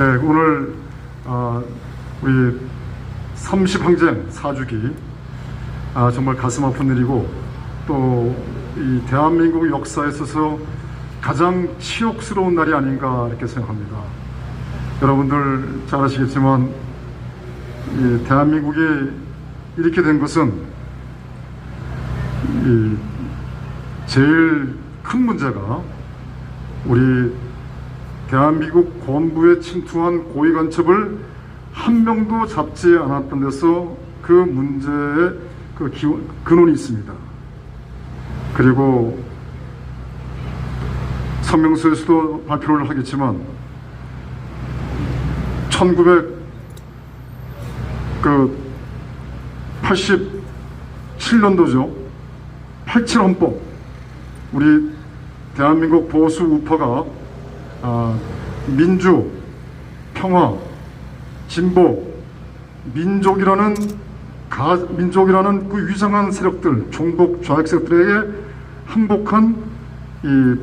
네, 오늘 우리 30항쟁 4주기 정말 가슴 아픈 일이고 또 이 대한민국 역사에 있어서 가장 치욕스러운 날이 아닌가 이렇게 생각합니다. 여러분들 잘 아시겠지만 이 대한민국이 이렇게 된 것은 이 제일 큰 문제가 우리 대한민국 본부에 침투한 고위 간첩을 한 명도 잡지 않았던 데서 그 문제의 근원이 있습니다. 그리고 성명서에서도 발표를 하겠지만 1987년도죠. 87헌법, 우리 대한민국 보수 우파가 민주, 평화, 진보, 민족이라는 그 위장한 세력들, 종북 좌익 세력들에게 항복한 이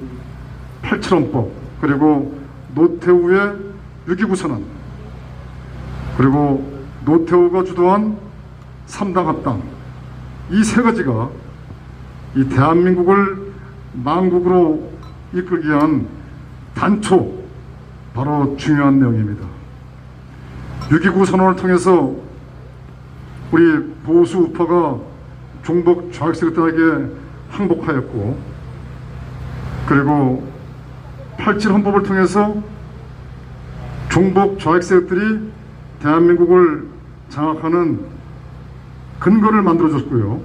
87헌법, 그리고 노태우의 6.29 선언, 그리고 노태우가 주도한 3당 합당, 이 세 가지가 이 대한민국을 망국으로 이끌기 위한 단초, 바로 중요한 내용입니다. 6.29 선언을 통해서 우리 보수 우파가 종북 좌익 세력들에게 항복하였고, 그리고 87 헌법을 통해서 종북 좌익 세력들이 대한민국을 장악하는 근거를 만들어줬고요.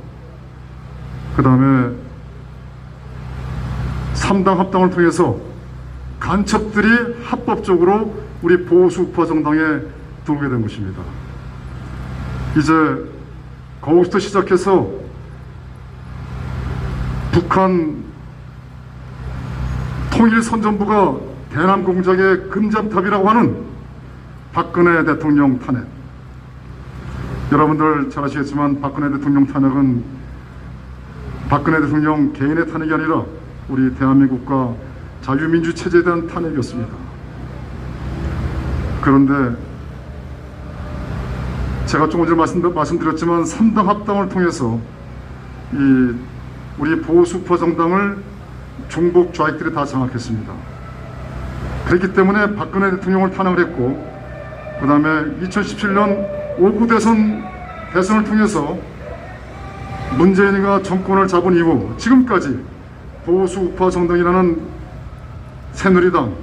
그 다음에 3당 합당을 통해서 간첩들이 합법적으로 우리 보수 우파 정당에 들어오게 된 것입니다. 이제 거기부터 시작해서 북한 통일선전부가 대남공작의 금잠탑이라고 하는 박근혜 대통령 탄핵. 여러분들 잘 아시겠지만 박근혜 대통령 탄핵은 박근혜 대통령 개인의 탄핵이 아니라 우리 대한민국과 자유민주 체제에 대한 탄핵이었습니다. 그런데 제가 조금 전에 말씀드렸지만 3당 합당을 통해서 우리 보수파 정당을 종북 좌익들이 다 장악했습니다. 그렇기 때문에 박근혜 대통령을 탄핵을 했고, 그 다음에 2017년 5구 대선을 통해서 문재인이가 정권을 잡은 이후 지금까지 보수 우파 정당이라는 새누리당,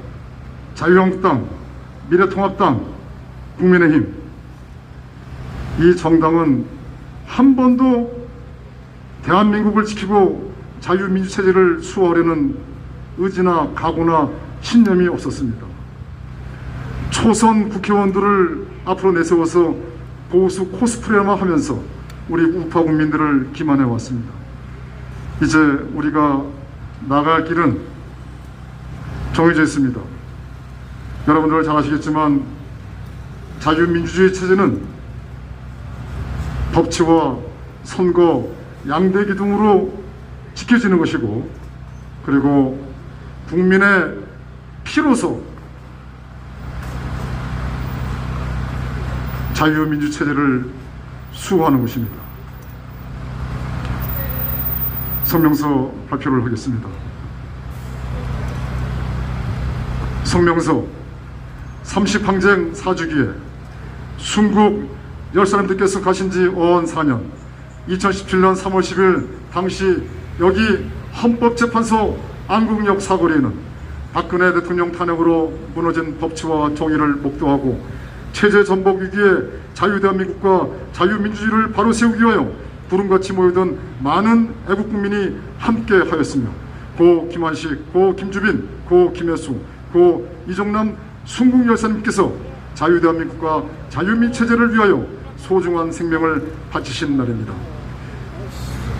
자유한국당, 미래통합당, 국민의힘, 이 정당은 한 번도 대한민국을 지키고 자유민주체제를 수호하려는 의지나 각오나 신념이 없었습니다. 초선 국회의원들을 앞으로 내세워서 보수 코스프레만 하면서 우리 우파 국민들을 기만해 왔습니다. 이제 우리가 나갈 길은 정해져 있습니다. 여러분들 잘 아시겠지만 자유민주주의 체제는 법치와 선거, 양대 기둥으로 지켜지는 것이고, 그리고 국민의 피로서 자유민주체제를 수호하는 것입니다. 성명서 발표를 하겠습니다. 성명서 30항쟁 4주기에 순국 10사람들께서 가신 지 어언 4년, 2017년 3월 10일 당시 여기 헌법재판소 안국역 사거리에는 박근혜 대통령 탄핵으로 무너진 법치와 정의를 목도하고 체제 전복 위기에 자유대한민국과 자유민주주의를 바로 세우기 위하여 구름같이 모여든 많은 애국국민이 함께 하였으며, 고 김한식, 고 김주빈, 고 김혜수, 고 이종남 순국 열사님께서 자유대한민국과 자유민체제를 위하여 소중한 생명을 바치신 날입니다.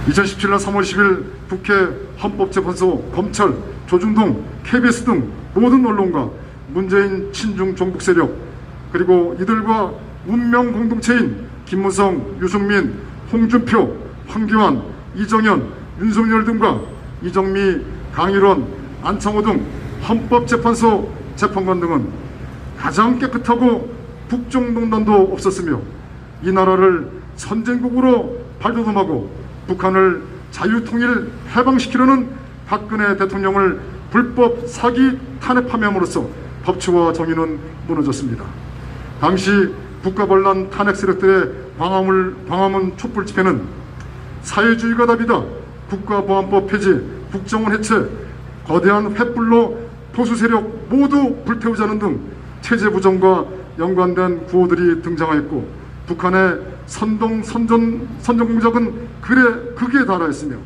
2017년 3월 10일 국회 헌법재판소, 검찰, 조중동, KBS 등 모든 언론과 문재인 친중 종북 세력, 그리고 이들과 운명 공동체인 김무성, 유승민, 홍준표, 황교안, 이정현, 윤석열 등과 이정미, 강일원, 안창호 등 헌법재판소 재판관 등은 가장 깨끗하고 국정농단도 없었으며 이 나라를 선진국으로 발돋움하고 북한을 자유통일 해방시키려는 박근혜 대통령을 불법 사기 탄핵함으로써 법치와 정의는 무너졌습니다. 당시 국가반란 탄핵 세력들의 광화문 촛불 집회는 사회주의가 답이다, 국가보안법 폐지, 국정원 해체, 거대한 횃불로 보수 세력 모두 불태우자는 등 체제 부정과 연관된 구호들이 등장하였고, 북한의 선전 공작은 극에 달하였으며,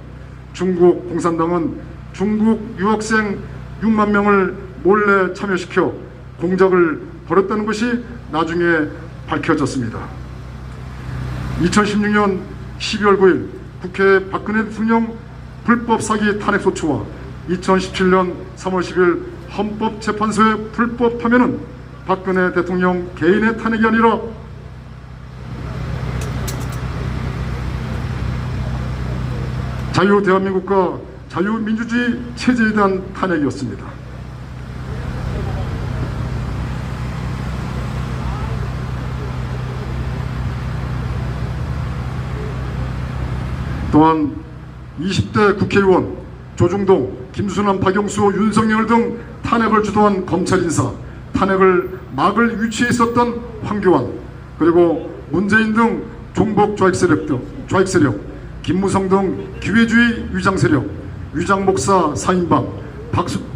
중국 공산당은 중국 유학생 6만 명을 몰래 참여시켜 공작을 벌였다는 것이 나중에 밝혀졌습니다. 2016년 12월 9일 국회 박근혜 대통령 불법 사기 탄핵 소추와 2017년 3월 10일 헌법재판소의 불법 파면은 박근혜 대통령 개인의 탄핵이 아니라 자유 대한민국과 자유민주주의 체제에 대한 탄핵이었습니다. 또한 20대 국회의원 조중동, 김수남, 박영수, 윤석열 등 탄핵을 주도한 검찰 인사, 탄핵을 막을 위치에 있었던 황교안, 그리고 문재인 등 종북 좌익 세력, 김무성 등 기회주의 위장 세력, 위장 목사 4인방,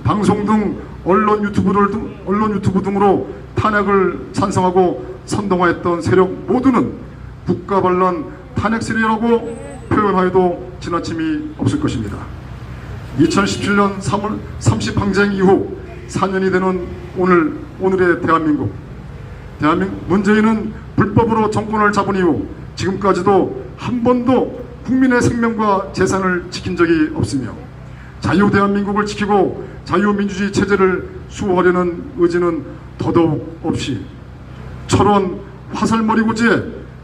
방송 등 언론 유튜브 등으로 탄핵을 찬성하고 선동하였던 세력 모두는 국가반란 탄핵 세력이라고 표현하여도 지나침이 없을 것입니다. 2017년 3월 30항쟁 이후 4년이 되는 오늘의 대한민국, 문재인은 불법으로 정권을 잡은 이후 지금까지도 한 번도 국민의 생명과 재산을 지킨 적이 없으며, 자유 대한민국을 지키고 자유민주주의 체제를 수호하려는 의지는 더더욱 없이 철원 화살머리 고지에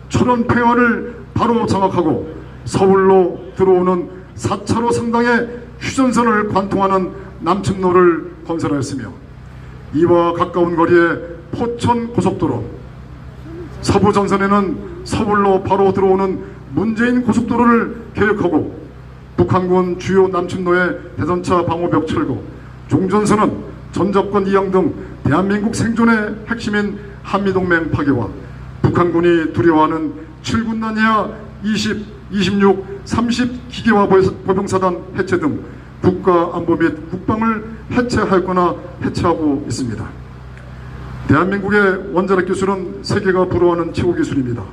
철원 평화를 바로 장악하고 서울로 들어오는 4차로 상당의 휴전선을 관통하는 남측로를 건설하였으며, 이와 가까운 거리에 포천 고속도로, 서부 전선에는 서울로 바로 들어오는 문재인 고속도로를 계획하고, 북한군 주요 남측로의 대전차 방호벽 철거, 종전선언, 전접권 이양 등 대한민국 생존의 핵심인 한미동맹 파괴와 북한군이 두려워하는 7군단 이하 20, 26, 30 기계화 보병사단 해체 등 국가 안보 및 국방을 해체하였거나 해체하고 있습니다. 대한민국의 원자력 기술은 세계가 부러워하는 최고 기술입니다.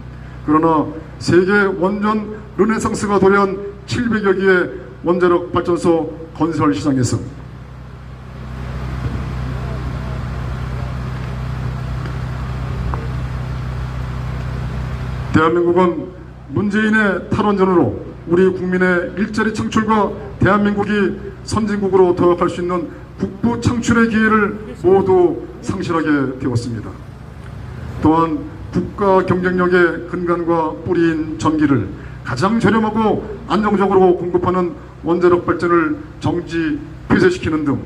그러나 세계 원전 르네상스가 도래한 700여 개의 원자력 발전소 건설 시장에서 대한민국은 문재인의 탈원전으로 우리 국민의 일자리 창출과 대한민국이 선진국으로 도약할 수 있는 국부 창출의 기회를 모두 상실하게 되었습니다. 또한 국가 경쟁력의 근간과 뿌리인 전기를 가장 저렴하고 안정적으로 공급하는 원자력 발전을 정지 폐쇄시키는 등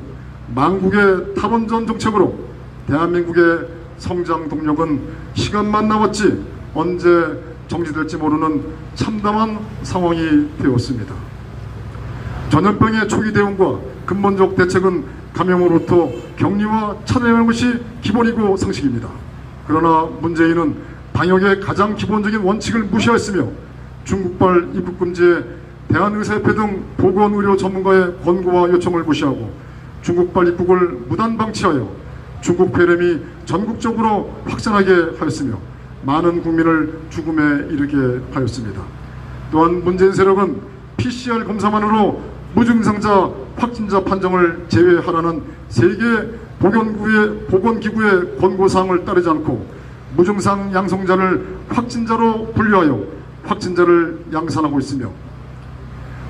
망국의 탈원전 정책으로 대한민국의 성장 동력은 시간만 남았지 언제 정지될지 모르는 참담한 상황이 되었습니다. 전염병의 초기 대응과 근본적 대책은 감염으로부터 격리와 차단하는 것이 기본이고 상식입니다. 그러나 문재인은 방역의 가장 기본적인 원칙을 무시하였으며 중국발 입국 금지에 대한의사협회 등 보건의료 전문가의 권고와 요청을 무시하고 중국발 입국을 무단 방치하여 중국 폐렴이 전국적으로 확산하게 하였으며 많은 국민을 죽음에 이르게 하였습니다. 또한 문재인 세력은 PCR 검사만으로 무증상자 확진자 판정을 제외하라는 세계 보건기구의 권고사항을 따르지 않고 무증상 양성자를 확진자로 분류하여 확진자를 양산하고 있으며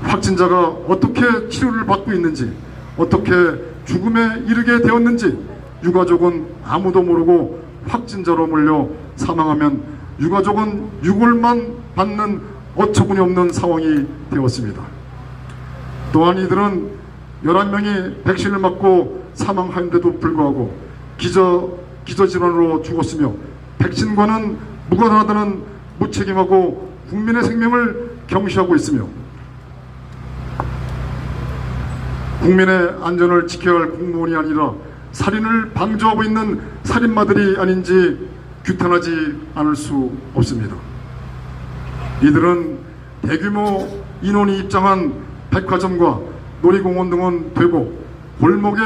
확진자가 어떻게 치료를 받고 있는지, 어떻게 죽음에 이르게 되었는지 유가족은 아무도 모르고 확진자로 몰려 사망하면 유가족은 유골만 받는 어처구니 없는 상황이 되었습니다. 또한 이들은 11명이 백신을 맞고 사망하는데도 불구하고 기저질환으로 죽었으며 백신과는 무관하다는 무책임하고 국민의 생명을 경시하고 있으며 국민의 안전을 지켜야 할 공무원이 아니라 살인을 방조하고 있는 살인마들이 아닌지 규탄하지 않을 수 없습니다. 이들은 대규모 인원이 입장한 백화점과 놀이공원 등은 되고 골목에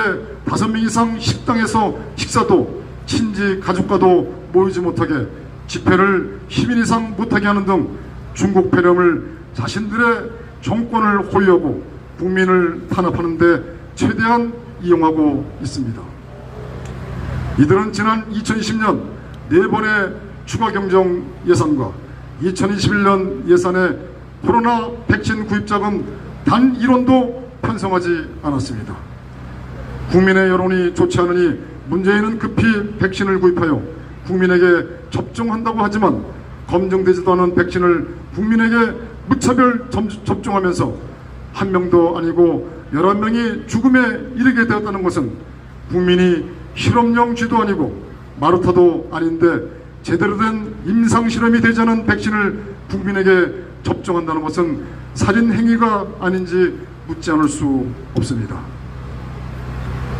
5명 이상 식당에서 식사도 친지 가족과도 모이지 못하게 집회를 10인 이상 못하게 하는 등 중국 폐렴을 자신들의 정권을 호위하고 국민을 탄압하는 데 최대한 이용하고 있습니다. 이들은 지난 2020년 4번의 추가 경정 예산과 2021년 예산에 코로나 백신 구입 자금 단 1원도 편성하지 않았습니다. 국민의 여론이 좋지 않으니 문재인은 급히 백신을 구입하여 국민에게 접종한다고 하지만 검증되지도 않은 백신을 국민에게 무차별 접종하면서 한 명도 아니고 11명이 죽음에 이르게 되었다는 것은 국민이 실험용 쥐도 아니고 마루타도 아닌데 제대로 된 임상실험이 되지 않은 백신을 국민에게 접종한다는 것은 살인행위가 아닌지 묻지 않을 수 없습니다.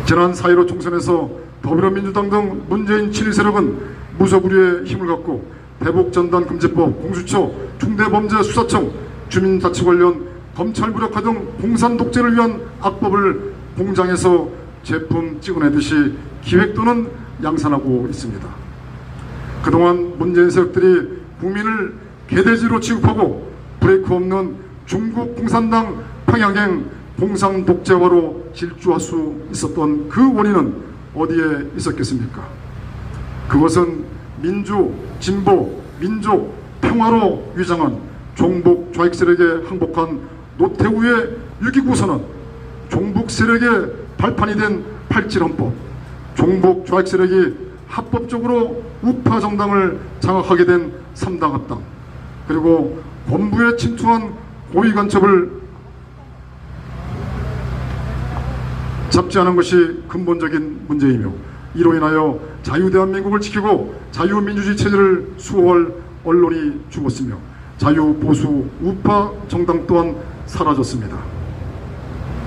지난 4.15 총선에서 더불어민주당 등 문재인 친일 세력은 무소불위의 힘을 갖고 대북전단금지법, 공수처, 중대범죄수사청, 주민자치 관련 검찰 무력화 등 공산 독재를 위한 악법을 공장에서 제품 찍어내듯이 기획 또는 양산하고 있습니다. 그동안 문재인 세력들이 국민을 개돼지로 취급하고 브레이크 없는 중국 공산당 평양행 공산 독재화로 질주할 수 있었던 그 원인은 어디에 있었겠습니까? 그것은 민주, 진보, 민족, 평화로 위장한 종북 좌익 세력에 항복한 노태우의 6.29 선언, 종북 세력의 발판이 된 8.7헌법, 종북 좌익 세력이 합법적으로 우파 정당을 장악하게 된 3당 합당, 그리고 본부에 침투한 고위 간첩을 잡지 않은 것이 근본적인 문제이며 이로 인하여 자유대한민국을 지키고 자유민주주의 체제를 수호할 언론이 죽었으며 자유보수 우파 정당 또한 사라졌습니다.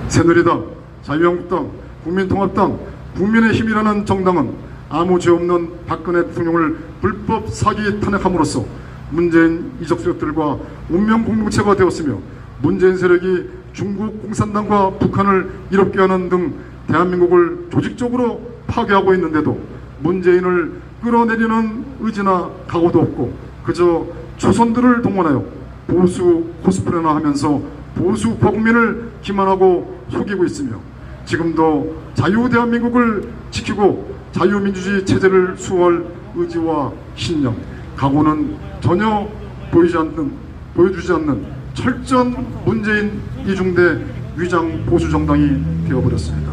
새누리당, 자유한국당, 국민통합당, 국민의힘이라는 정당은 아무 죄 없는 박근혜 대통령을 불법 사기 탄핵함으로써 문재인 이적 세력들과 운명 공동체가 되었으며 문재인 세력이 중국 공산당과 북한을 이롭게 하는 등 대한민국을 조직적으로 파괴하고 있는데도 문재인을 끌어내리는 의지나 각오도 없고 그저 초선들을 동원하여 보수 코스프레나 하면서 보수 우파 국민을 기만하고 속이고 있으며 지금도 자유대한민국을 지키고 자유민주주의 체제를 수호할 의지와 신념, 각오는 전혀 보여주지 않는 철저한 문재인 이중대 위장 보수 정당이 되어버렸습니다.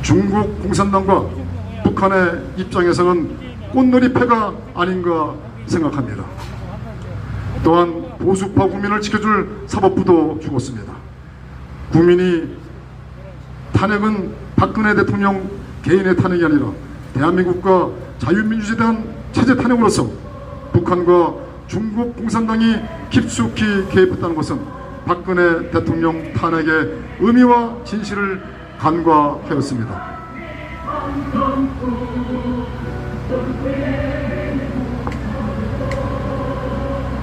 중국 공산당과 북한의 입장에서는 꽃놀이패가 아닌가 생각합니다. 또한 보수파 국민을 지켜줄 사법부도 죽었습니다. 국민이 탄핵은 박근혜 대통령 개인의 탄핵이 아니라 대한민국과 자유민주주의에 대한 체제 탄핵으로서 북한과 중국 공산당이 깊숙이 개입했다는 것은 박근혜 대통령 탄핵의 의미와 진실을 간과하였습니다.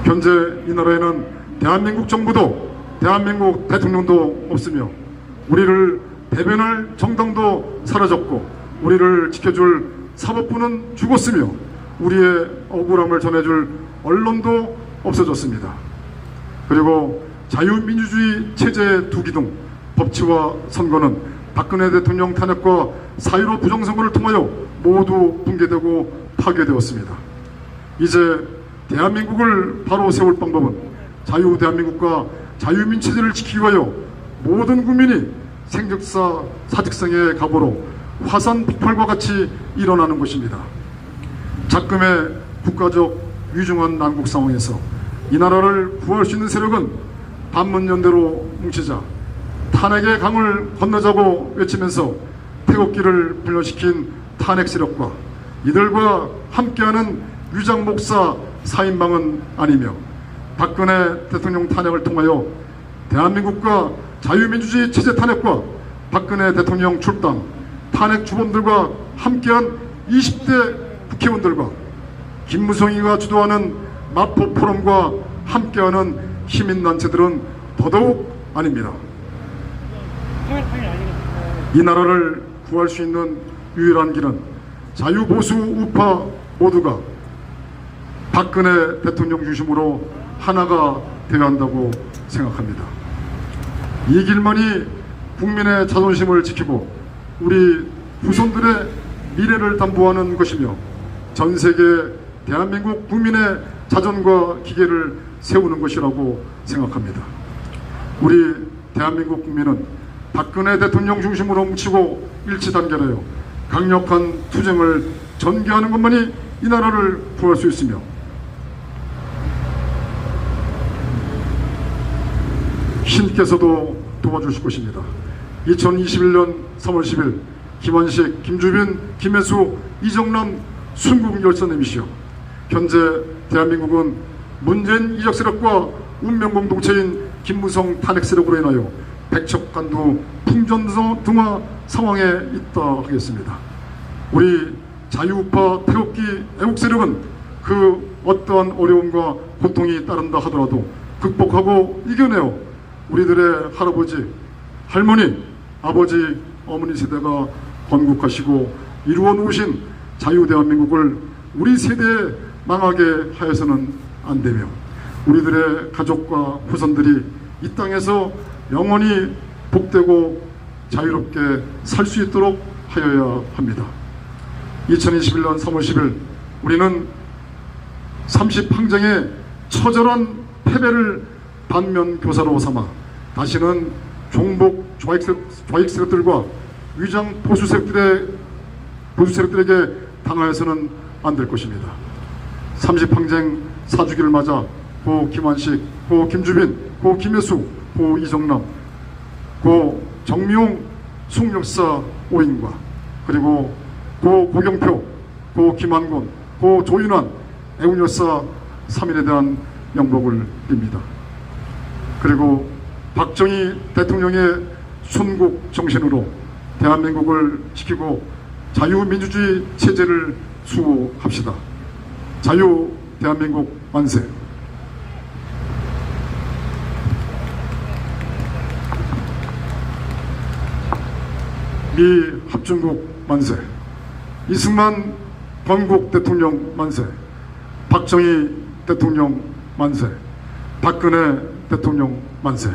현재 이 나라에는 대한민국 정부도 대한민국 대통령도 없으며 우리를 대변할 정당도 사라졌고 우리를 지켜줄 사법부는 죽었으며 우리의 억울함을 전해줄 언론도 없어졌습니다. 그리고 자유민주주의 체제의 두기둥 법치와 선거는 박근혜 대통령 탄핵과 4.15 부정선거를 통하여 모두 붕괴되고 파괴되었습니다. 이제 대한민국을 바로 세울 방법은 자유대한민국과 자유민주체제를 지키기 위하여 모든 국민이 생적사 사직성의 각오로 화산 폭발과 같이 일어나는 것입니다. 작금의 국가적 위중한 난국 상황에서 이 나라를 구할 수 있는 세력은 반문연대로 뭉치자, 탄핵의 강을 건너자고 외치면서 태극기를 분열시킨 탄핵 세력과 이들과 함께하는 유장 목사 4인방은 아니며 박근혜 대통령 탄핵을 통하여 대한민국과 자유민주주의 체제 탄핵과 박근혜 대통령 출당 탄핵 주범들과 함께한 20대 국회의원들과 김무성이가 주도하는 마포 포럼과 함께하는 시민단체들은 더더욱 아닙니다. 이 나라를 구할 수 있는 유일한 길은 자유보수 우파 모두가 박근혜 대통령 중심으로 하나가 되어야 한다고 생각합니다. 이 길만이 국민의 자존심을 지키고 우리 후손들의 미래를 담보하는 것이며 전 세계 대한민국 국민의 자존과 기계를 세우는 것이라고 생각합니다. 우리 대한민국 국민은 박근혜 대통령 중심으로 뭉치고 일치단결하여 강력한 투쟁을 전개하는 것만이 이 나라를 구할 수 있으며 신께서도 도와주실 것입니다. 2021년 3월 10일 김원식, 김주빈, 김혜수, 이정남 순국 열사님이시여 현재 대한민국은 문재인 이적 세력과 운명 공동체인 김무성 탄핵 세력으로 인하여 백척간두 풍전등화 상황에 있다 하겠습니다. 우리 자유우파 태극기 애국 세력은 그 어떠한 어려움과 고통이 따른다 하더라도 극복하고 이겨내어 우리들의 할아버지, 할머니, 아버지, 어머니 세대가 건국하시고 이루어 놓으신 자유대한민국을 우리 세대에 망하게 하여서는 안 되며 우리들의 가족과 후손들이 이 땅에서 영원히 복되고 자유롭게 살 수 있도록 하여야 합니다. 2021년 3월 10일 우리는 30항쟁의 처절한 패배를 반면교사로 삼아 다시는 종북 좌익 세력들과 위장 보수 세력들에게 당하여서는 안 될 것입니다. 30항쟁 4주기를 맞아 고 김환식, 고 김주빈, 고 김혜수, 고 이정남, 고 정미용 숭역사 5인과 그리고 고 고경표, 고 김한곤, 고 조윤환 애국열사 3인에 대한 명복을 빕니다. 그리고 박정희 대통령의 순국 정신으로 대한민국을 지키고 자유민주주의 체제를 수호합시다. 자유 대한민국 만세. 미 합중국 만세. 이승만 건국 대통령 만세. 박정희 대통령 만세. 박근혜 대통령 만세.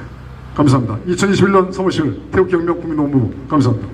감사합니다. 2021년 3월 10일 태극기혁명 국민노무부 감사합니다.